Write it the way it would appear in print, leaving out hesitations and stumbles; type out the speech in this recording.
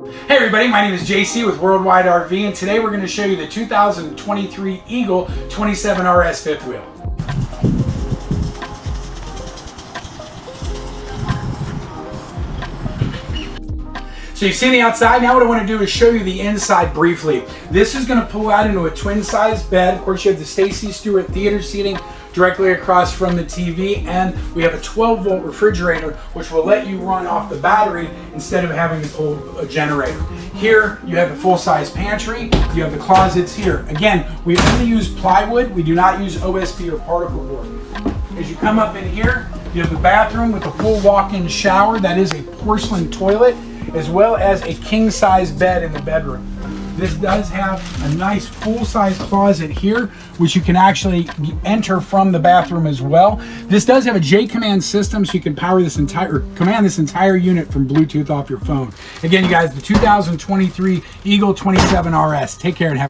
Hey everybody, my name is JC with Worldwide RV, and today we're going to show you the 2023 Eagle 27 RS fifth wheel. So you've seen the outside. Now what I want to do is show you the inside briefly. This is going to pull out into a twin size bed. Of course, you have the Stacy Stewart theater seating directly across from the TV, and we have a 12-volt refrigerator which will let you run off the battery instead of having to pull a generator. Here you have the full-size pantry. You have the closets here. Again, we only use plywood. We do not use OSB or particle board. As you come up in here, you have the bathroom with a full walk-in shower. That is a porcelain toilet, as well as a king-size bed in the bedroom. This does have a nice full-size closet here, which you can actually enter from the bathroom as well. This does have a J-Command system, so you can command this entire unit from Bluetooth off your phone. Again, you guys, the 2023 Eagle 27 RS. Take care and have